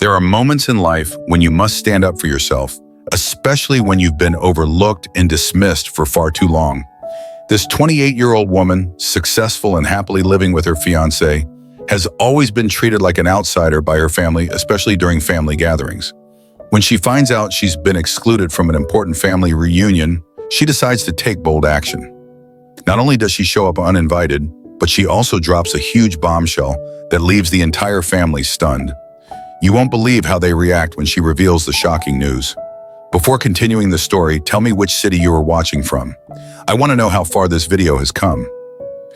There are moments in life when you must stand up for yourself, especially when you've been overlooked and dismissed for far too long. This 28-year-old woman, successful and happily living with her fiancé, has always been treated like an outsider by her family, especially during family gatherings. When she finds out she's been excluded from an important family reunion, she decides to take bold action. Not only does she show up uninvited, but she also drops a huge bombshell that leaves the entire family stunned. You won't believe how they react when she reveals the shocking news. Before continuing the story, tell me which city you are watching from. I want to know how far this video has come.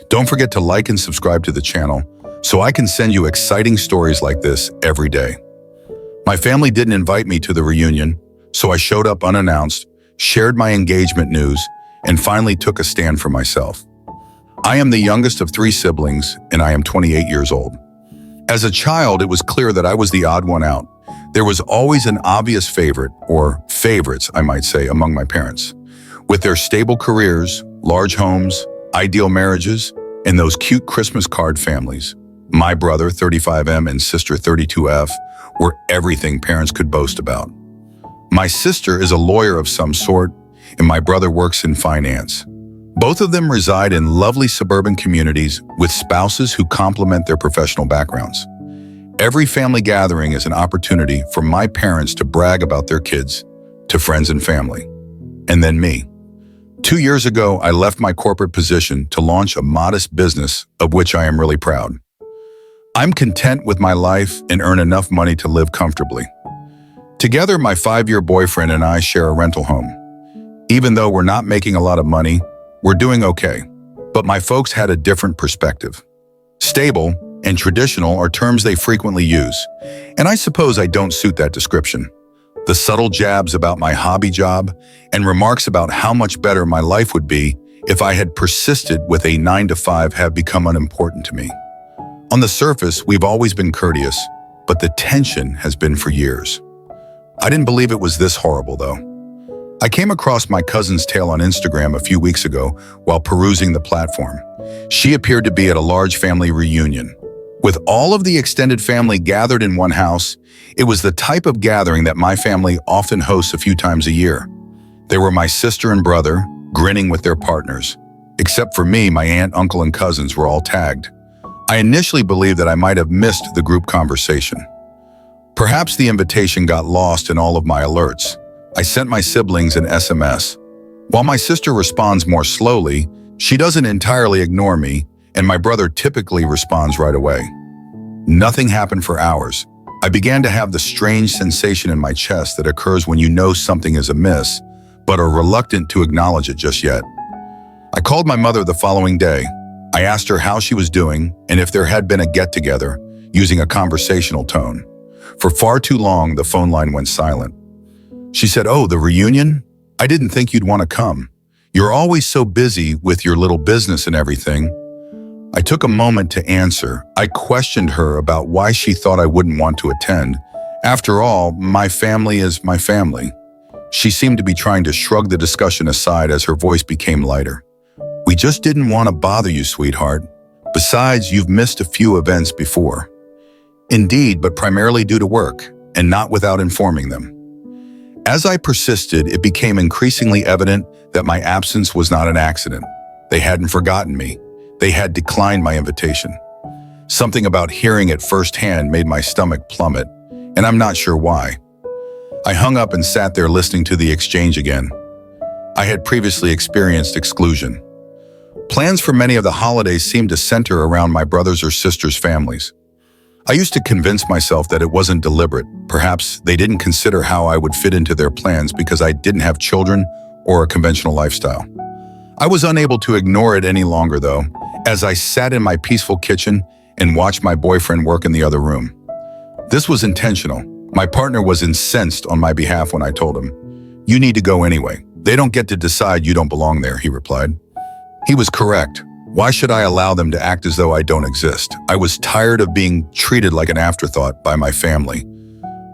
Don't forget to like and subscribe to the channel so I can send you exciting stories like this every day. My family didn't invite me to the reunion, so I showed up unannounced, shared my engagement news, and finally took a stand for myself. I am the youngest of 3 siblings, and I am 28 years old. As a child, it was clear that I was the odd one out. There was always an obvious favorite, or favorites, I might say, among my parents. With their stable careers, large homes, ideal marriages, and those cute Christmas card families, my brother, 35M, and sister, 32F, were everything parents could boast about. My sister is a lawyer of some sort, and my brother works in finance. Both of them reside in lovely suburban communities with spouses who complement their professional backgrounds. Every family gathering is an opportunity for my parents to brag about their kids to friends and family. And then me. 2 years ago, I left my corporate position to launch a modest business of which I am really proud. I'm content with my life and earn enough money to live comfortably. Together, my 5-year boyfriend and I share a rental home. Even though we're not making a lot of money, we're doing okay. But my folks had a different perspective. Stable and traditional are terms they frequently use, and I suppose I don't suit that description. The subtle jabs about my hobby job and remarks about how much better my life would be if I had persisted with a 9-to-5 have become unimportant to me. On the surface, we've always been courteous, but the tension has been for years. I didn't believe it was this horrible, though. I came across my cousin's tale on Instagram a few weeks ago while perusing the platform. She appeared to be at a large family reunion. With all of the extended family gathered in one house, it was the type of gathering that my family often hosts a few times a year. There were my sister and brother, grinning with their partners. Except for me, my aunt, uncle, and cousins were all tagged. I initially believed that I might have missed the group conversation. Perhaps the invitation got lost in all of my alerts. I sent my siblings an SMS. While my sister responds more slowly, she doesn't entirely ignore me, and my brother typically responds right away. Nothing happened for hours. I began to have the strange sensation in my chest that occurs when you know something is amiss, but are reluctant to acknowledge it just yet. I called my mother the following day. I asked her how she was doing and if there had been a get-together, using a conversational tone. For far too long, the phone line went silent. She said, "Oh, the reunion? I didn't think you'd want to come. You're always so busy with your little business and everything." I took a moment to answer. I questioned her about why she thought I wouldn't want to attend. After all, my family is my family. She seemed to be trying to shrug the discussion aside as her voice became lighter. "We just didn't want to bother you, sweetheart. Besides, you've missed a few events before." Indeed, but primarily due to work, and not without informing them. As I persisted, it became increasingly evident that my absence was not an accident. They hadn't forgotten me. They had declined my invitation. Something about hearing it firsthand made my stomach plummet, and I'm not sure why. I hung up and sat there listening to the exchange again. I had previously experienced exclusion. Plans for many of the holidays seemed to center around my brothers' or sisters' families. I used to convince myself that it wasn't deliberate. Perhaps they didn't consider how I would fit into their plans because I didn't have children or a conventional lifestyle. I was unable to ignore it any longer, though, as I sat in my peaceful kitchen and watched my boyfriend work in the other room. This was intentional. My partner was incensed on my behalf when I told him, "You need to go anyway. They don't get to decide you don't belong there," he replied. He was correct. Why should I allow them to act as though I don't exist? I was tired of being treated like an afterthought by my family.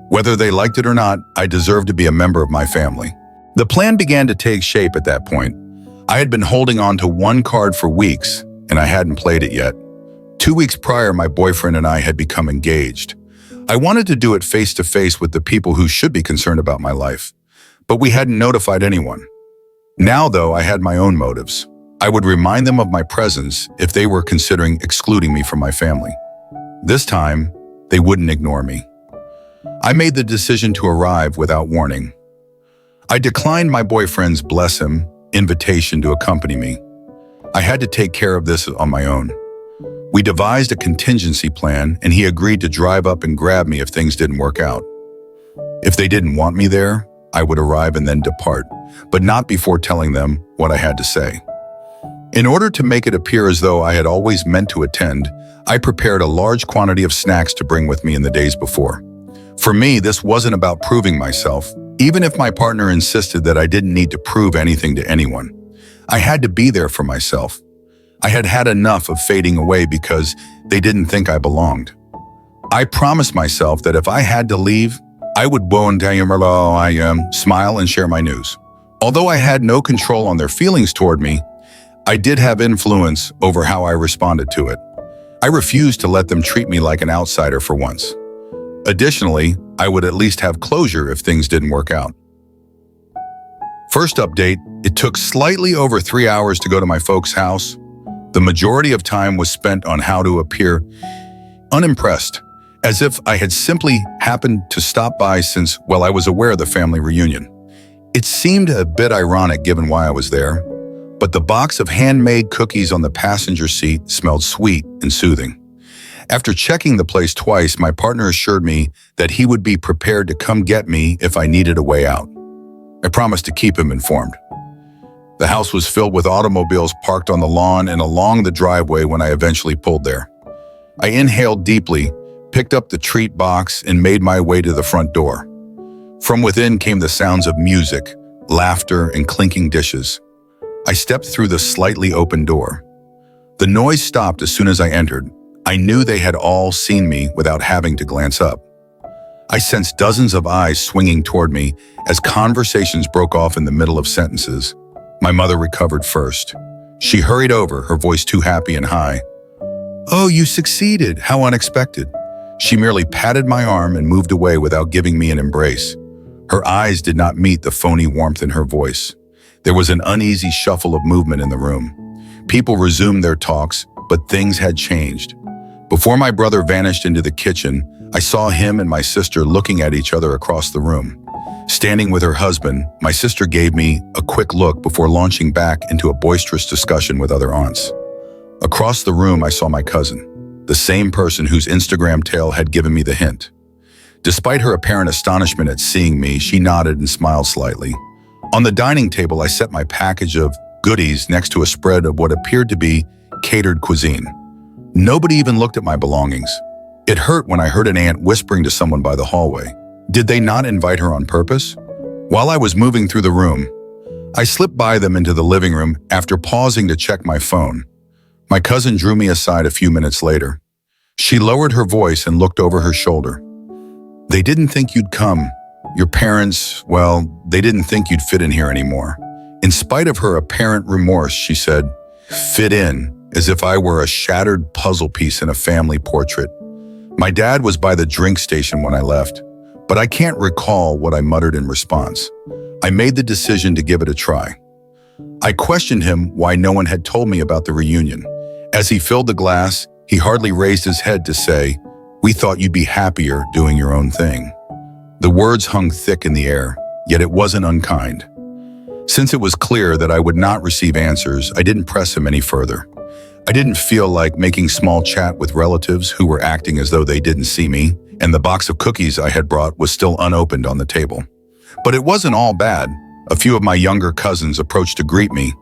Whether they liked it or not, I deserved to be a member of my family. The plan began to take shape at that point. I had been holding on to one card for weeks, and I hadn't played it yet. 2 weeks prior, my boyfriend and I had become engaged. I wanted to do it face to face with the people who should be concerned about my life, but we hadn't notified anyone. Now, though, I had my own motives. I would remind them of my presence if they were considering excluding me from my family. This time, they wouldn't ignore me. I made the decision to arrive without warning. I declined my boyfriend's, bless him, invitation to accompany me. I had to take care of this on my own. We devised a contingency plan, and he agreed to drive up and grab me if things didn't work out. If they didn't want me there, I would arrive and then depart, but not before telling them what I had to say. In order to make it appear as though I had always meant to attend, I prepared a large quantity of snacks to bring with me in the days before. For me, this wasn't about proving myself, even if my partner insisted that I didn't need to prove anything to anyone. I had to be there for myself. I had had enough of fading away because they didn't think I belonged. I promised myself that if I had to leave, I would smile and share my news. Although I had no control on their feelings toward me, I did have influence over how I responded to it. I refused to let them treat me like an outsider for once. Additionally, I would at least have closure if things didn't work out. First update, it took slightly over 3 hours to go to my folks' house. The majority of time was spent on how to appear unimpressed, as if I had simply happened to stop by since, well, I was aware of the family reunion. It seemed a bit ironic given why I was there, but the box of handmade cookies on the passenger seat smelled sweet and soothing. After checking the place twice, my partner assured me that he would be prepared to come get me if I needed a way out. I promised to keep him informed. The house was filled with automobiles parked on the lawn and along the driveway when I eventually pulled there. I inhaled deeply, picked up the treat box, and made my way to the front door. From within came the sounds of music, laughter, and clinking dishes. I stepped through the slightly open door. The noise stopped as soon as I entered. I knew they had all seen me without having to glance up. I sensed dozens of eyes swinging toward me as conversations broke off in the middle of sentences. My mother recovered first. She hurried over, her voice too happy and high. "Oh, you succeeded! How unexpected!" She merely patted my arm and moved away without giving me an embrace. Her eyes did not meet the phony warmth in her voice. There was an uneasy shuffle of movement in the room. People resumed their talks, but things had changed. Before my brother vanished into the kitchen, I saw him and my sister looking at each other across the room. Standing with her husband, my sister gave me a quick look before launching back into a boisterous discussion with other aunts. Across the room, I saw my cousin, the same person whose Instagram tale had given me the hint. Despite her apparent astonishment at seeing me, she nodded and smiled slightly. On the dining table, I set my package of goodies next to a spread of what appeared to be catered cuisine. Nobody even looked at my belongings. It hurt when I heard an aunt whispering to someone by the hallway. Did they not invite her on purpose? While I was moving through the room, I slipped by them into the living room after pausing to check my phone. My cousin drew me aside a few minutes later. She lowered her voice and looked over her shoulder. "They didn't think you'd come. Your parents, well, they didn't think you'd fit in here anymore." In spite of her apparent remorse, she said, "Fit in," as if I were a shattered puzzle piece in a family portrait. My dad was by the drink station when I left, but I can't recall what I muttered in response. I made the decision to give it a try. I questioned him why no one had told me about the reunion. As he filled the glass, he hardly raised his head to say, "We thought you'd be happier doing your own thing." The words hung thick in the air, yet it wasn't unkind. Since it was clear that I would not receive answers, I didn't press him any further. I didn't feel like making small chat with relatives who were acting as though they didn't see me, and the box of cookies I had brought was still unopened on the table. But it wasn't all bad. A few of my younger cousins approached to greet me.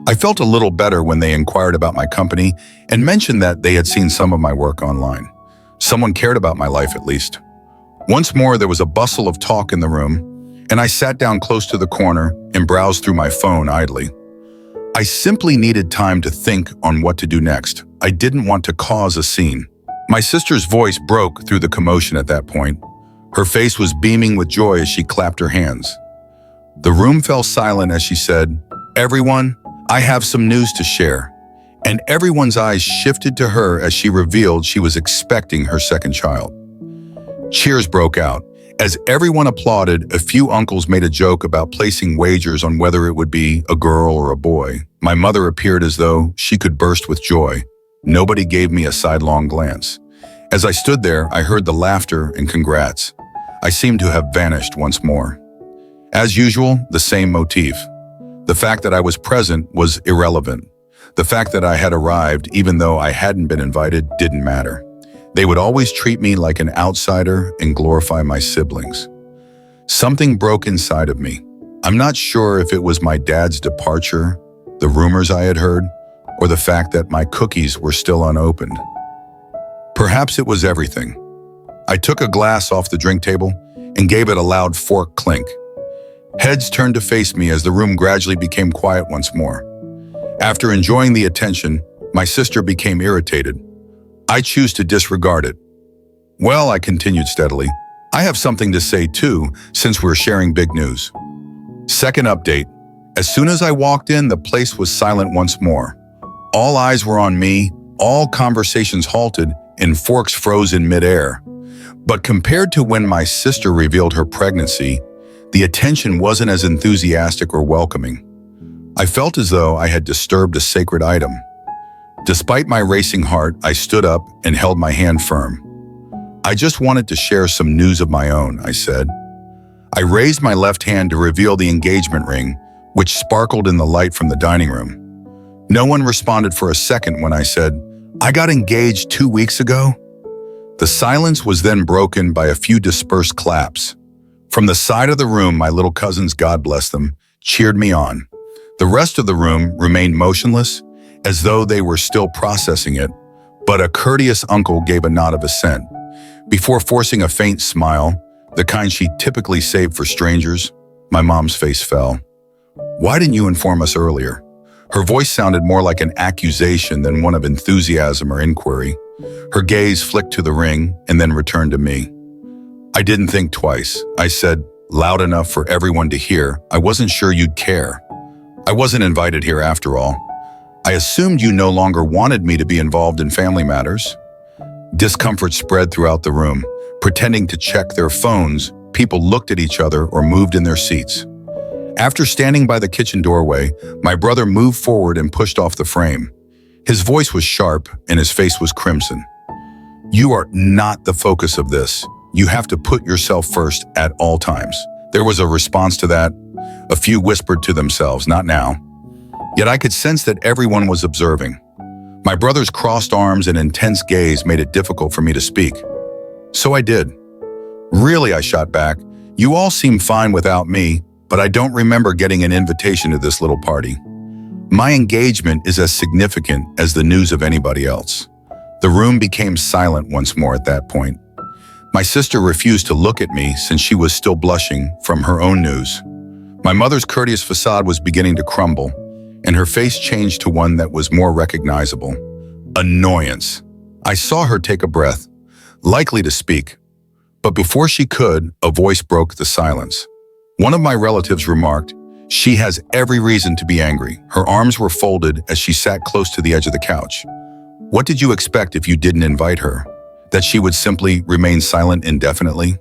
I felt a little better when they inquired about my company and mentioned that they had seen some of my work online. Someone cared about my life, at least. Once more, there was a bustle of talk in the room, and I sat down close to the corner and browsed through my phone idly. I simply needed time to think on what to do next. I didn't want to cause a scene. My sister's voice broke through the commotion at that point. Her face was beaming with joy as she clapped her hands. The room fell silent as she said, "Everyone, I have some news to share." And everyone's eyes shifted to her as she revealed she was expecting her second child. Cheers broke out. As everyone applauded, a few uncles made a joke about placing wagers on whether it would be a girl or a boy. My mother appeared as though she could burst with joy. Nobody gave me a sidelong glance. As I stood there, I heard the laughter and congrats. I seemed to have vanished once more. As usual, the same motif. The fact that I was present was irrelevant. The fact that I had arrived, even though I hadn't been invited, didn't matter. They would always treat me like an outsider and glorify my siblings. Something broke inside of me. I'm not sure if it was my dad's departure, the rumors I had heard, or the fact that my cookies were still unopened. Perhaps it was everything. I took a glass off the drink table and gave it a loud fork clink. Heads turned to face me as the room gradually became quiet once more. After enjoying the attention, my sister became irritated. I choose to disregard it. Well, I continued steadily, I have something to say too, since we're sharing big news. Second update. As soon as I walked in, the place was silent once more. All eyes were on me, all conversations halted, and forks froze in midair. But compared to when my sister revealed her pregnancy, the attention wasn't as enthusiastic or welcoming. I felt as though I had disturbed a sacred item. Despite my racing heart, I stood up and held my hand firm. I just wanted to share some news of my own, I said. I raised my left hand to reveal the engagement ring, which sparkled in the light from the dining room. No one responded for a second when I said, I got engaged 2 weeks ago. The silence was then broken by a few dispersed claps. From the side of the room, my little cousins, God bless them, cheered me on. The rest of the room remained motionless, as though they were still processing it, but a courteous uncle gave a nod of assent. Before forcing a faint smile, the kind she typically saved for strangers, my mom's face fell. Why didn't you inform us earlier? Her voice sounded more like an accusation than one of enthusiasm or inquiry. Her gaze flicked to the ring and then returned to me. I didn't think twice. I said, loud enough for everyone to hear, I wasn't sure you'd care. I wasn't invited here after all. I assumed you no longer wanted me to be involved in family matters. Discomfort spread throughout the room. Pretending to check their phones, people looked at each other or moved in their seats. After standing by the kitchen doorway, my brother moved forward and pushed off the frame. His voice was sharp and his face was crimson. You are not the focus of this. You have to put yourself first at all times. There was a response to that. A few whispered to themselves, not now. Yet I could sense that everyone was observing. My brother's crossed arms and intense gaze made it difficult for me to speak. So I did. Really, I shot back. You all seem fine without me, but I don't remember getting an invitation to this little party. My engagement is as significant as the news of anybody else. The room became silent once more at that point. My sister refused to look at me since she was still blushing from her own news. My mother's courteous facade was beginning to crumble, and her face changed to one that was more recognizable. Annoyance. I saw her take a breath, likely to speak. But before she could, a voice broke the silence. One of my relatives remarked, she has every reason to be angry. Her arms were folded as she sat close to the edge of the couch. What did you expect if you didn't invite her? That she would simply remain silent indefinitely?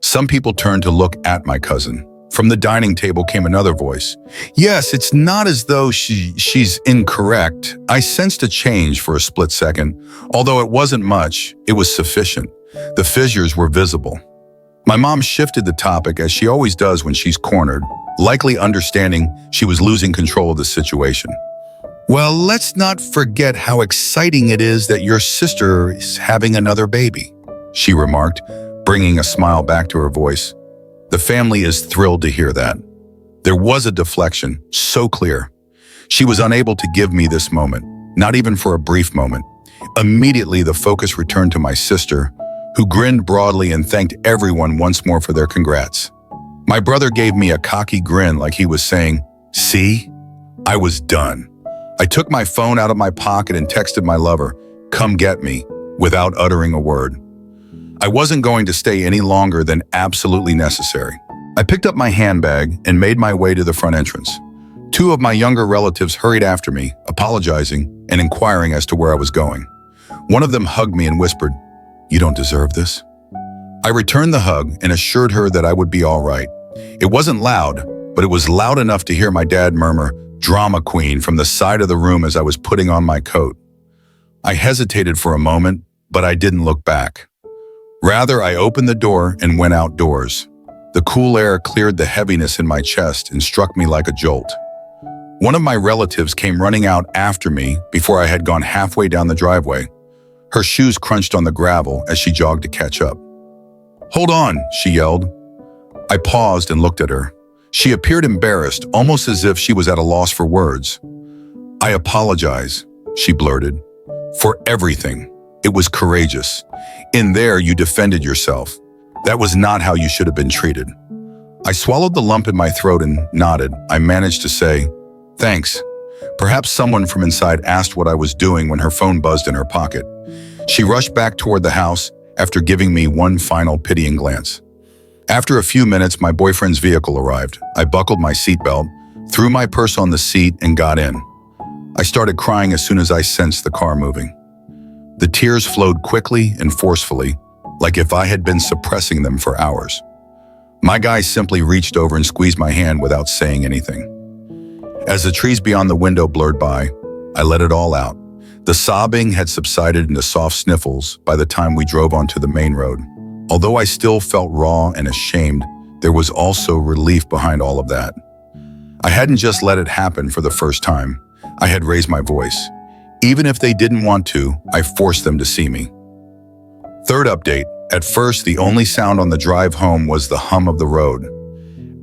Some people turned to look at my cousin. From the dining table came another voice. Yes, it's not as though she's incorrect. I sensed a change for a split second. Although it wasn't much, it was sufficient. The fissures were visible. My mom shifted the topic as she always does when she's cornered, likely understanding she was losing control of the situation. Well, let's not forget how exciting it is that your sister is having another baby, she remarked, bringing a smile back to her voice. The family is thrilled to hear that. There was a deflection, so clear. She was unable to give me this moment, not even for a brief moment. Immediately, the focus returned to my sister, who grinned broadly and thanked everyone once more for their congrats. My brother gave me a cocky grin like he was saying, see, I was done. I took my phone out of my pocket and texted my lover, come get me, without uttering a word. I wasn't going to stay any longer than absolutely necessary. I picked up my handbag and made my way to the front entrance. Two of my younger relatives hurried after me, apologizing and inquiring as to where I was going. One of them hugged me and whispered, you don't deserve this. I returned the hug and assured her that I would be all right. It wasn't loud, but it was loud enough to hear my dad murmur, "Drama queen," from the side of the room as I was putting on my coat. I hesitated for a moment, but I didn't look back. Rather, I opened the door and went outdoors. The cool air cleared the heaviness in my chest and struck me like a jolt. One of my relatives came running out after me before I had gone halfway down the driveway. Her shoes crunched on the gravel as she jogged to catch up. "Hold on," she yelled. I paused and looked at her. She appeared embarrassed, almost as if she was at a loss for words. "I apologize," she blurted, "for everything. It was courageous. In there, you defended yourself. That was not how you should have been treated." I swallowed the lump in my throat and nodded. I managed to say, "Thanks." Perhaps someone from inside asked what I was doing when her phone buzzed in her pocket. She rushed back toward the house after giving me one final pitying glance. After a few minutes, my boyfriend's vehicle arrived. I buckled my seatbelt, threw my purse on the seat, and got in. I started crying as soon as I sensed the car moving. The tears flowed quickly and forcefully, like if I had been suppressing them for hours. My guy simply reached over and squeezed my hand without saying anything. As the trees beyond the window blurred by, I let it all out. The sobbing had subsided into soft sniffles by the time we drove onto the main road. Although I still felt raw and ashamed, there was also relief behind all of that. I hadn't just let it happen for the first time. I had raised my voice. Even if they didn't want to, I forced them to see me. Third update. At first, the only sound on the drive home was the hum of the road.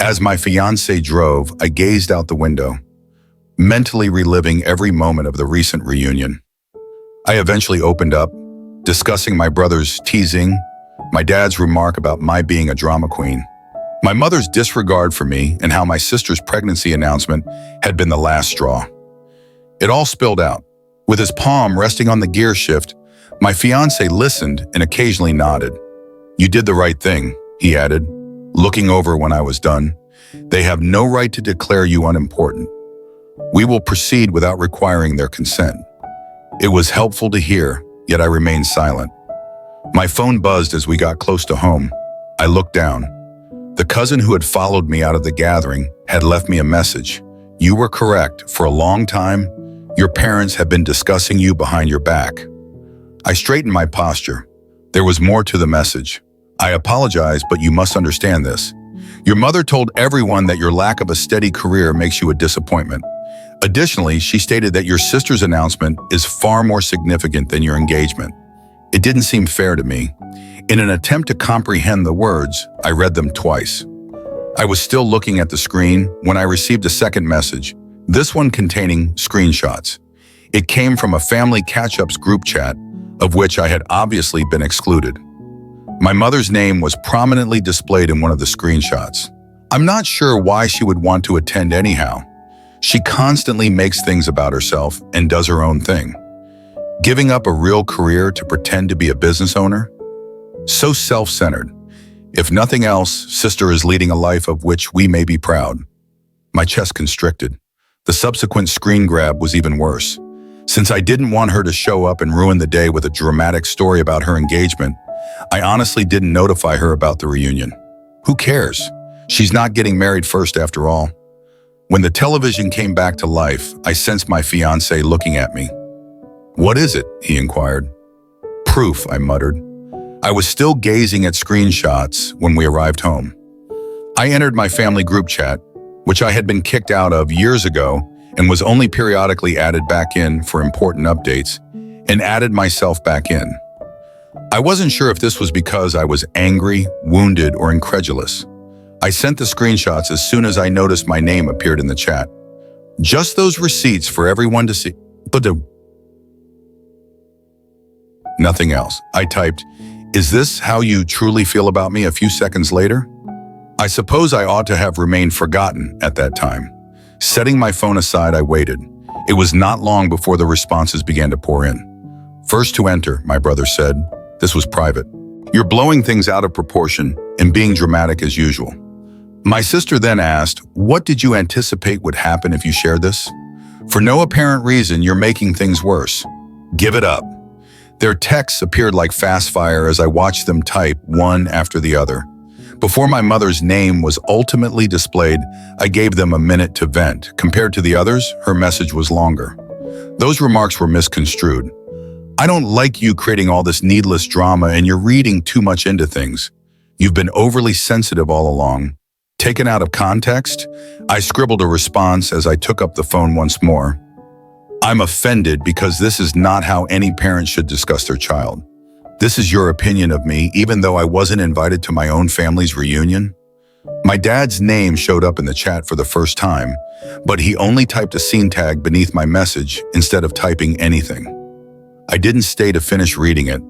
As my fiancé drove, I gazed out the window, mentally reliving every moment of the recent reunion. I eventually opened up, discussing my brother's teasing, my dad's remark about my being a drama queen, my mother's disregard for me, and how my sister's pregnancy announcement had been the last straw. It all spilled out. With his palm resting on the gear shift, my fiancé listened and occasionally nodded. "You did the right thing," he added, looking over when I was done. "They have no right to declare you unimportant. We will proceed without requiring their consent." It was helpful to hear, yet I remained silent. My phone buzzed as we got close to home. I looked down. The cousin who had followed me out of the gathering had left me a message. "You were correct. For a long time, your parents have been discussing you behind your back." I straightened my posture. There was more to the message. "I apologize, but you must understand this. Your mother told everyone that your lack of a steady career makes you a disappointment. Additionally, she stated that your sister's announcement is far more significant than your engagement." It didn't seem fair to me. In an attempt to comprehend the words, I read them twice. I was still looking at the screen when I received a second message, this one containing screenshots. It came from a family catch-ups group chat, of which I had obviously been excluded. My mother's name was prominently displayed in one of the screenshots. I'm not sure why she would want to attend anyhow. She constantly makes things about herself and does her own thing. Giving up a real career to pretend to be a business owner? So self-centered. If nothing else, sister is leading a life of which we may be proud. My chest constricted. The subsequent screen grab was even worse. Since I didn't want her to show up and ruin the day with a dramatic story about her engagement, I honestly didn't notify her about the reunion. Who cares? She's not getting married first after all. When the television came back to life, I sensed my fiancé looking at me. "What is it?" he inquired. "Proof," I muttered. I was still gazing at screenshots when we arrived home. I entered my family group chat, which I had been kicked out of years ago and was only periodically added back in for important updates, and added myself back in. I wasn't sure if this was because I was angry, wounded, or incredulous. I sent the screenshots as soon as I noticed my name appeared in the chat. Just those receipts for everyone to see. But nothing else. I typed, "Is this how you truly feel about me?" a few seconds later. I suppose I ought to have remained forgotten at that time. Setting my phone aside, I waited. It was not long before the responses began to pour in. "First to enter," my brother said. This was private. "You're blowing things out of proportion and being dramatic as usual." My sister then asked, "What did you anticipate would happen if you shared this? For no apparent reason, you're making things worse. Give it up." Their texts appeared like fast fire as I watched them type one after the other. Before my mother's name was ultimately displayed, I gave them a minute to vent. Compared to the others, her message was longer. Those remarks were misconstrued. "I don't like you creating all this needless drama and you're reading too much into things. You've been overly sensitive all along." Taken out of context, I scribbled a response as I took up the phone once more. "I'm offended because this is not how any parent should discuss their child. This is your opinion of me, even though I wasn't invited to my own family's reunion." My dad's name showed up in the chat for the first time, but he only typed a scene tag beneath my message instead of typing anything. I didn't stay to finish reading it.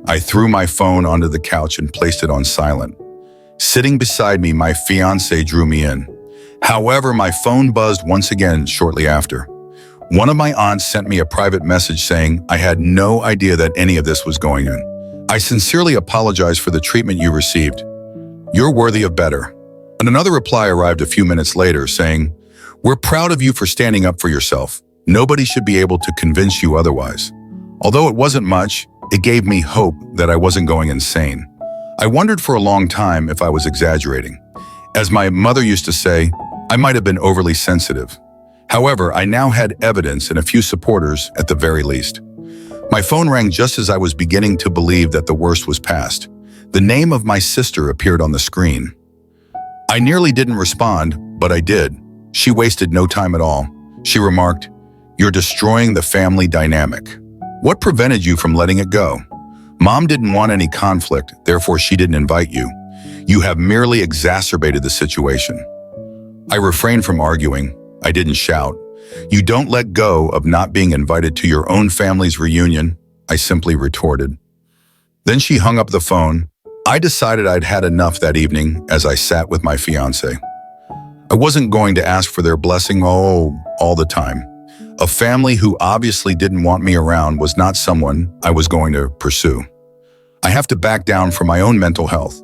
I threw my phone onto the couch and placed it on silent. Sitting beside me, my fiancé drew me in. However, my phone buzzed once again shortly after. One of my aunts sent me a private message saying I had no idea that any of this was going on. "I sincerely apologize for the treatment you received. You're worthy of better." And another reply arrived a few minutes later saying, "We're proud of you for standing up for yourself. Nobody should be able to convince you otherwise." Although it wasn't much, it gave me hope that I wasn't going insane. I wondered for a long time if I was exaggerating. As my mother used to say, I might have been overly sensitive. However, I now had evidence and a few supporters at the very least. My phone rang just as I was beginning to believe that the worst was past. The name of my sister appeared on the screen. I nearly didn't respond, but I did. She wasted no time at all. She remarked, "You're destroying the family dynamic. What prevented you from letting it go? Mom didn't want any conflict, therefore she didn't invite you. You have merely exacerbated the situation." I refrained from arguing. I didn't shout. "You don't let go of not being invited to your own family's reunion," I simply retorted. Then she hung up the phone. I decided I'd had enough that evening as I sat with my fiancé. I wasn't going to ask for their blessing all the time. A family who obviously didn't want me around was not someone I was going to pursue. I have to back down for my own mental health.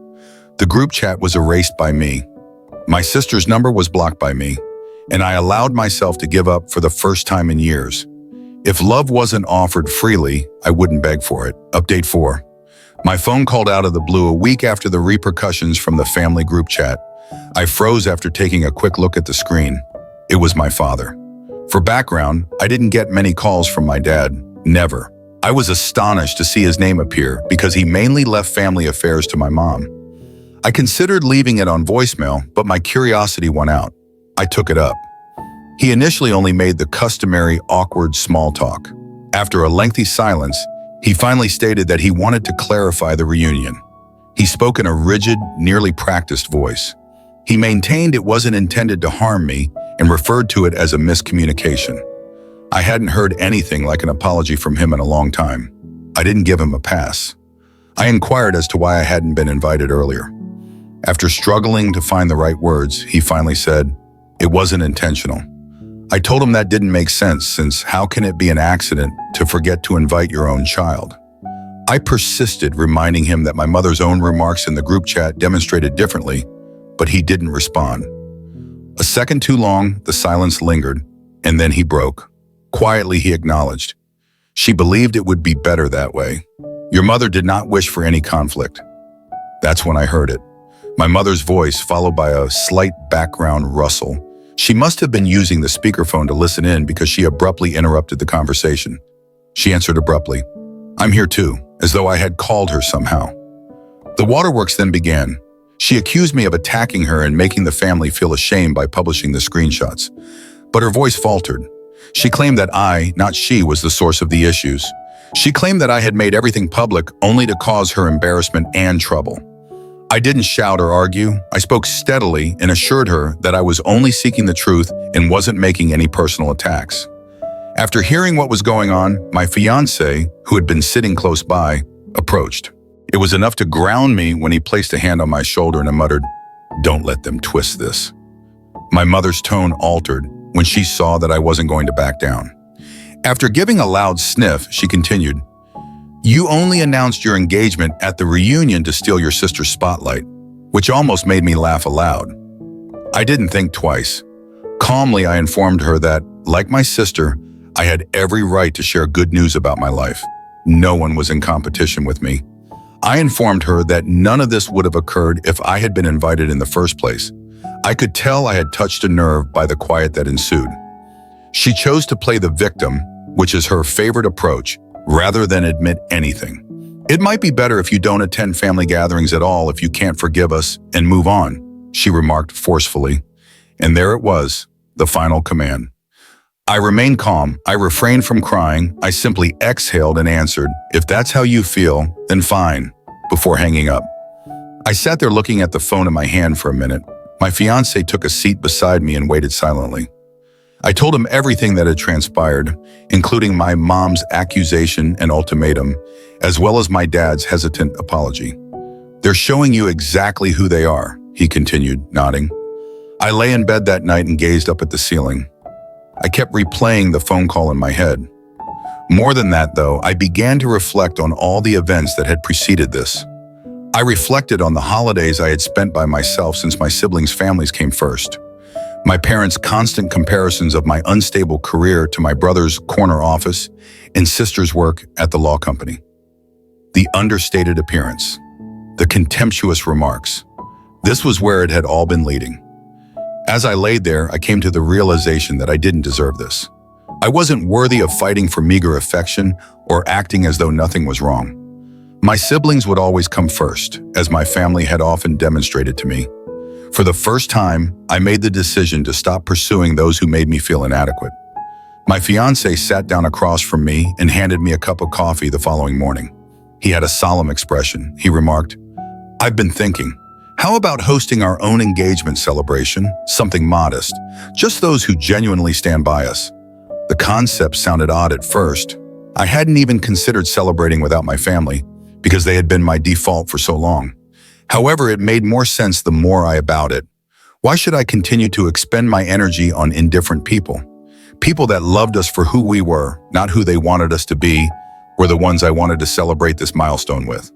The group chat was erased by me. My sister's number was blocked by me, and I allowed myself to give up for the first time in years. If love wasn't offered freely, I wouldn't beg for it. Update 4. My phone called out of the blue a week after the repercussions from the family group chat. I froze after taking a quick look at the screen. It was my father. For background, I didn't get many calls from my dad. Never. I was astonished to see his name appear because he mainly left family affairs to my mom. I considered leaving it on voicemail, but my curiosity won out. I took it up. He initially only made the customary awkward small talk. After a lengthy silence, he finally stated that he wanted to clarify the reunion. He spoke in a rigid, nearly practiced voice. He maintained it wasn't intended to harm me and referred to it as a miscommunication. I hadn't heard anything like an apology from him in a long time. I didn't give him a pass. I inquired as to why I hadn't been invited earlier. After struggling to find the right words, he finally said, "It wasn't intentional." I told him that didn't make sense, since how can it be an accident to forget to invite your own child? I persisted, reminding him that my mother's own remarks in the group chat demonstrated differently, but he didn't respond. A second too long, the silence lingered, and then he broke. Quietly, he acknowledged, "She believed it would be better that way. Your mother did not wish for any conflict." That's when I heard it. My mother's voice, followed by a slight background rustle. She must have been using the speakerphone to listen in because she abruptly interrupted the conversation. She answered abruptly, "I'm here too," as though I had called her somehow. The waterworks then began. She accused me of attacking her and making the family feel ashamed by publishing the screenshots. But her voice faltered. She claimed that I, not she, was the source of the issues. She claimed that I had made everything public only to cause her embarrassment and trouble. I didn't shout or argue. I spoke steadily and assured her that I was only seeking the truth and wasn't making any personal attacks. After hearing what was going on, my fiancé, who had been sitting close by, approached. It was enough to ground me when he placed a hand on my shoulder and muttered, "Don't let them twist this." My mother's tone altered when she saw that I wasn't going to back down. After giving a loud sniff, she continued, "You only announced your engagement at the reunion to steal your sister's spotlight," which almost made me laugh aloud. I didn't think twice. Calmly, I informed her that, like my sister, I had every right to share good news about my life. No one was in competition with me. I informed her that none of this would have occurred if I had been invited in the first place. I could tell I had touched a nerve by the quiet that ensued. She chose to play the victim, which is her favorite approach, rather than admit anything. "It might be better if you don't attend family gatherings at all if you can't forgive us and move on," she remarked forcefully. And there it was, the final command. I remained calm. I refrained from crying. I simply exhaled and answered, "If that's how you feel, then fine," before hanging up. I sat there looking at the phone in my hand for a minute. My fiancé took a seat beside me and waited silently. I told him everything that had transpired, including my mom's accusation and ultimatum, as well as my dad's hesitant apology. "They're showing you exactly who they are," he continued, nodding. I lay in bed that night and gazed up at the ceiling. I kept replaying the phone call in my head. More than that, though, I began to reflect on all the events that had preceded this. I reflected on the holidays I had spent by myself since my siblings' families came first. My parents' constant comparisons of my unstable career to my brother's corner office and sister's work at the law company. The understated appearance. The contemptuous remarks. This was where it had all been leading. As I laid there, I came to the realization that I didn't deserve this. I wasn't worthy of fighting for meager affection or acting as though nothing was wrong. My siblings would always come first, as my family had often demonstrated to me. For the first time, I made the decision to stop pursuing those who made me feel inadequate. My fiancé sat down across from me and handed me a cup of coffee the following morning. He had a solemn expression. He remarked, "I've been thinking, how about hosting our own engagement celebration, something modest, just those who genuinely stand by us?" The concept sounded odd at first. I hadn't even considered celebrating without my family, because they had been my default for so long. However, it made more sense the more I about it. Why should I continue to expend my energy on indifferent people? People that loved us for who we were, not who they wanted us to be, were the ones I wanted to celebrate this milestone with.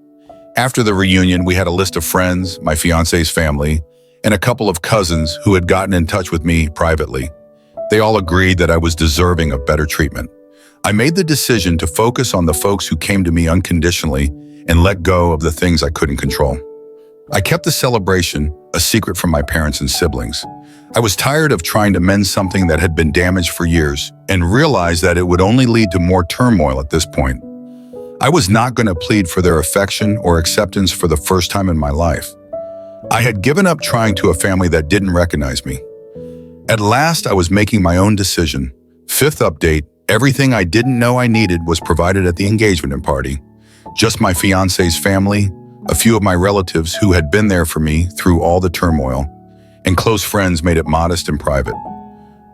After the reunion, we had a list of friends, my fiancé's family, and a couple of cousins who had gotten in touch with me privately. They all agreed that I was deserving of better treatment. I made the decision to focus on the folks who came to me unconditionally and let go of the things I couldn't control. I kept the celebration a secret from my parents and siblings. I was tired of trying to mend something that had been damaged for years and realized that it would only lead to more turmoil at this point. I was not going to plead for their affection or acceptance for the first time in my life. I had given up trying to a family that didn't recognize me. At last, I was making my own decision. Fifth update, everything I didn't know I needed was provided at the engagement party. Just my fiancé's family, a few of my relatives who had been there for me through all the turmoil, and close friends made it modest and private.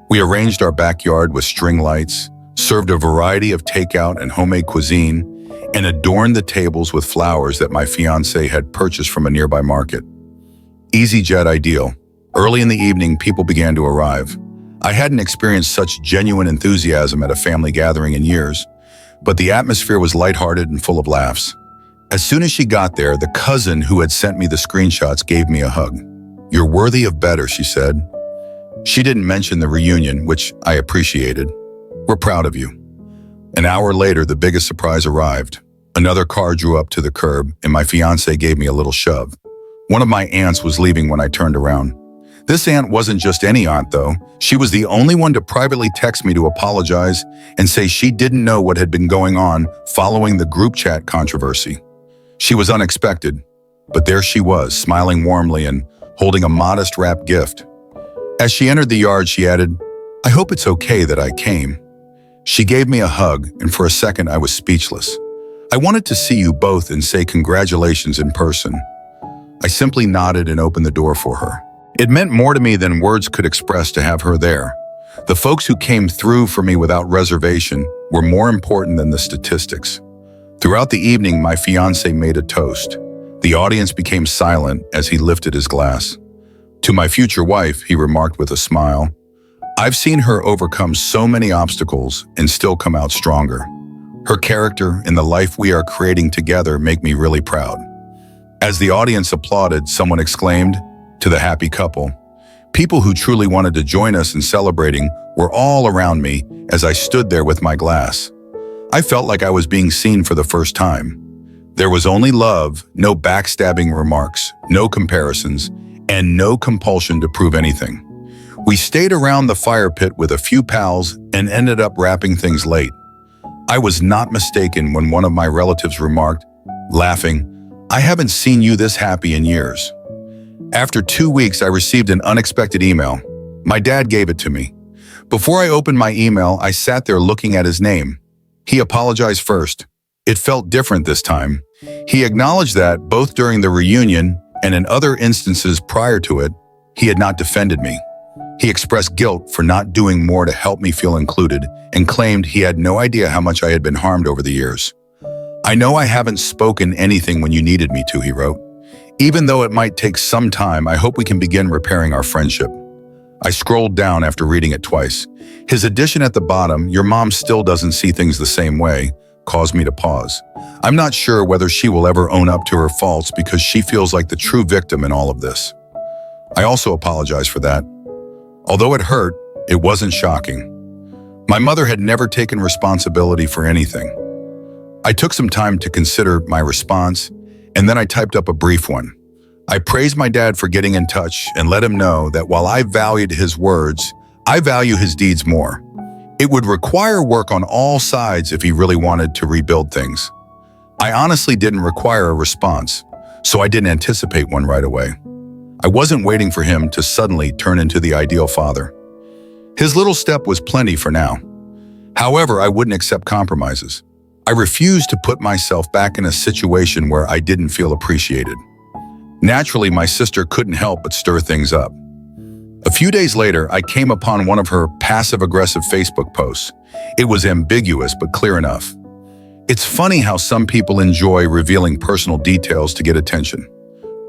We arranged our backyard with string lights, served a variety of takeout and homemade cuisine, and adorned the tables with flowers that my fiancé had purchased from a nearby market. EasyJet ideal. Early in the evening, people began to arrive. I hadn't experienced such genuine enthusiasm at a family gathering in years, but the atmosphere was lighthearted and full of laughs. As soon as she got there, the cousin who had sent me the screenshots gave me a hug. "You're worthy of better," she said. She didn't mention the reunion, which I appreciated. "We're proud of you." An hour later, the biggest surprise arrived. Another car drew up to the curb, and my fiancé gave me a little shove. One of my aunts was leaving when I turned around. This aunt wasn't just any aunt, though. She was the only one to privately text me to apologize and say she didn't know what had been going on following the group chat controversy. She was unexpected, but there she was, smiling warmly and holding a modest wrapped gift. As she entered the yard, she added, "I hope it's okay that I came." She gave me a hug, and for a second I was speechless. "I wanted to see you both and say congratulations in person." I simply nodded and opened the door for her. It meant more to me than words could express to have her there. The folks who came through for me without reservation were more important than the statistics. Throughout the evening, my fiancé made a toast. The audience became silent as he lifted his glass. "To my future wife," he remarked with a smile, "I've seen her overcome so many obstacles and still come out stronger. Her character and the life we are creating together make me really proud." As the audience applauded, someone exclaimed, "To the happy couple." People who truly wanted to join us in celebrating were all around me as I stood there with my glass. I felt like I was being seen for the first time. There was only love, no backstabbing remarks, no comparisons, and no compulsion to prove anything. We stayed around the fire pit with a few pals and ended up wrapping things late. I was not mistaken when one of my relatives remarked, laughing, "I haven't seen you this happy in years." After 2 weeks, I received an unexpected email. My dad gave it to me. Before I opened my email, I sat there looking at his name. He apologized first. It felt different this time. He acknowledged that, both during the reunion and in other instances prior to it, he had not defended me. He expressed guilt for not doing more to help me feel included and claimed he had no idea how much I had been harmed over the years. "I know I haven't spoken anything when you needed me to," he wrote. "Even though it might take some time, I hope we can begin repairing our friendship." I scrolled down after reading it twice. His addition at the bottom, "Your mom still doesn't see things the same way," caused me to pause. I'm not sure whether she will ever own up to her faults because she feels like the true victim in all of this. I also apologize for that. Although it hurt, it wasn't shocking. My mother had never taken responsibility for anything. I took some time to consider my response, and then I typed up a brief one. I praised my dad for getting in touch and let him know that while I valued his words, I value his deeds more. It would require work on all sides if he really wanted to rebuild things. I honestly didn't require a response, so I didn't anticipate one right away. I wasn't waiting for him to suddenly turn into the ideal father. His little step was plenty for now. However, I wouldn't accept compromises. I refused to put myself back in a situation where I didn't feel appreciated. Naturally, my sister couldn't help but stir things up. A few days later, I came upon one of her passive-aggressive Facebook posts. It was ambiguous but clear enough. It's funny how some people enjoy revealing personal details to get attention.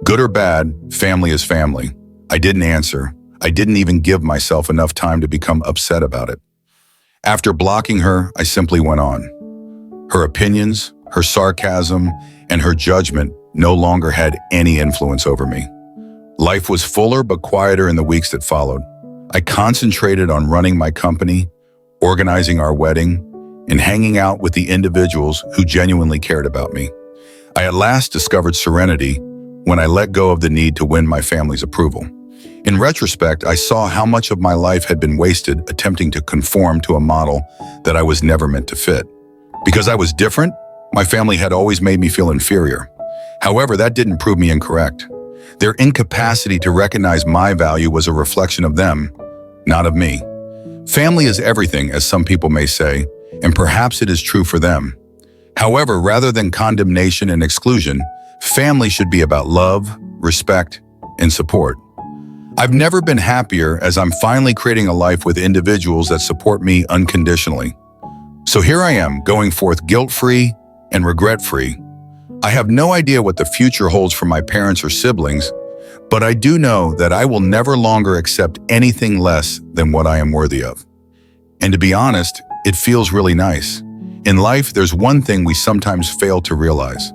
Good or bad, family is family. I didn't answer. I didn't even give myself enough time to become upset about it. After blocking her, I simply went on. Her opinions, her sarcasm, and her judgment no longer had any influence over me. Life was fuller but quieter in the weeks that followed. I concentrated on running my company, organizing our wedding, and hanging out with the individuals who genuinely cared about me. I at last discovered serenity when I let go of the need to win my family's approval. In retrospect, I saw how much of my life had been wasted attempting to conform to a model that I was never meant to fit. Because I was different, my family had always made me feel inferior. However, that didn't prove me incorrect. Their incapacity to recognize my value was a reflection of them, not of me. Family is everything, as some people may say, and perhaps it is true for them. However, rather than condemnation and exclusion, family should be about love, respect, and support. I've never been happier as I'm finally creating a life with individuals that support me unconditionally. So here I am, going forth guilt-free and regret-free. I have no idea what the future holds for my parents or siblings, but I do know that I will never longer accept anything less than what I am worthy of. And to be honest, it feels really nice. In life, there's one thing we sometimes fail to realize.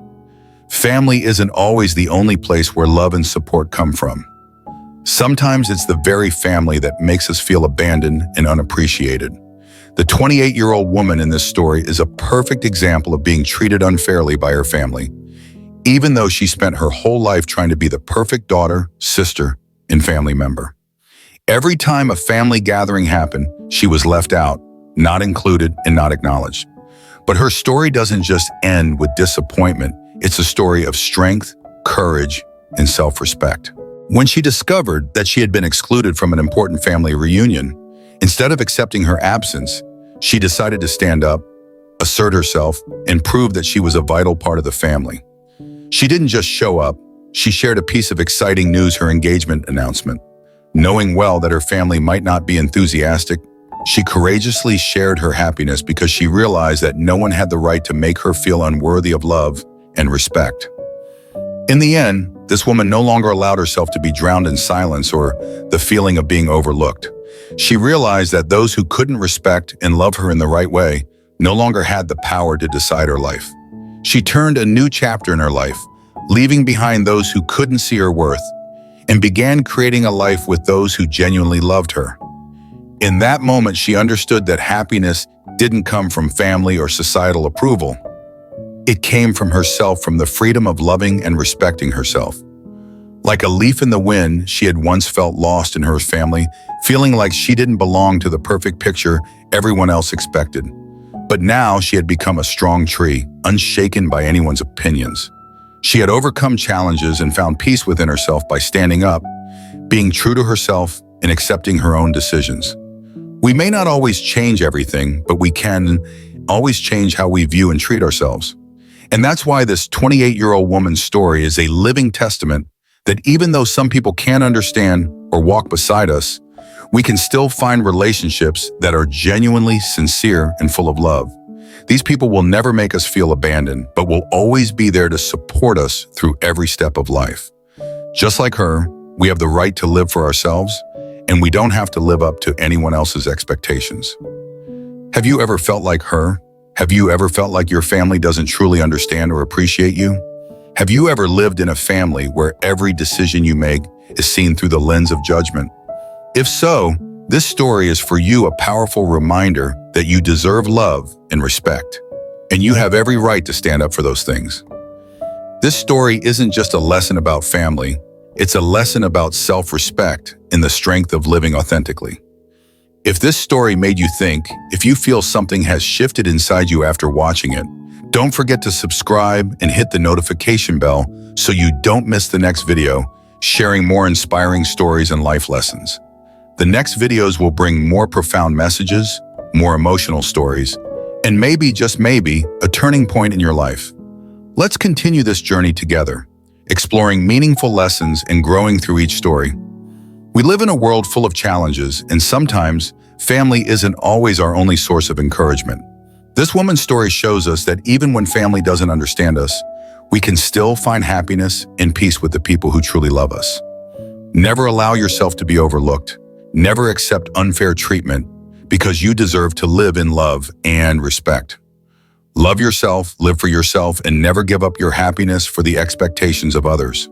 Family isn't always the only place where love and support come from. Sometimes it's the very family that makes us feel abandoned and unappreciated. The 28-year-old woman in this story is a perfect example of being treated unfairly by her family, even though she spent her whole life trying to be the perfect daughter, sister, and family member. Every time a family gathering happened, she was left out, not included, and not acknowledged. But her story doesn't just end with disappointment. It's a story of strength, courage, and self-respect. When she discovered that she had been excluded from an important family reunion, instead of accepting her absence, she decided to stand up, assert herself, and prove that she was a vital part of the family. She didn't just show up, she shared a piece of exciting news, her engagement announcement. Knowing well that her family might not be enthusiastic, she courageously shared her happiness because she realized that no one had the right to make her feel unworthy of love and respect. In the end, this woman no longer allowed herself to be drowned in silence or the feeling of being overlooked. She realized that those who couldn't respect and love her in the right way no longer had the power to decide her life. She turned a new chapter in her life, leaving behind those who couldn't see her worth, and began creating a life with those who genuinely loved her. In that moment, she understood that happiness didn't come from family or societal approval. It came from herself, from the freedom of loving and respecting herself. Like a leaf in the wind, she had once felt lost in her family, feeling like she didn't belong to the perfect picture everyone else expected. But now she had become a strong tree, unshaken by anyone's opinions. She had overcome challenges and found peace within herself by standing up, being true to herself, and accepting her own decisions. We may not always change everything, but we can always change how we view and treat ourselves. And that's why this 28-year-old woman's story is a living testament that even though some people can't understand or walk beside us, we can still find relationships that are genuinely sincere and full of love. These people will never make us feel abandoned, but will always be there to support us through every step of life. Just like her, we have the right to live for ourselves, and we don't have to live up to anyone else's expectations. Have you ever felt like her? Have you ever felt like your family doesn't truly understand or appreciate you? Have you ever lived in a family where every decision you make is seen through the lens of judgment? If so, this story is for you, a powerful reminder that you deserve love and respect, and you have every right to stand up for those things. This story isn't just a lesson about family, it's a lesson about self-respect and the strength of living authentically. If this story made you think, if you feel something has shifted inside you after watching it, don't forget to subscribe and hit the notification bell so you don't miss the next video, sharing more inspiring stories and life lessons. The next videos will bring more profound messages, more emotional stories, and maybe, just maybe, a turning point in your life. Let's continue this journey together, exploring meaningful lessons and growing through each story. We live in a world full of challenges, and sometimes family isn't always our only source of encouragement. This woman's story shows us that even when family doesn't understand us, we can still find happiness and peace with the people who truly love us. Never allow yourself to be overlooked. Never accept unfair treatment, because you deserve to live in love and respect. Love yourself, live for yourself, and never give up your happiness for the expectations of others.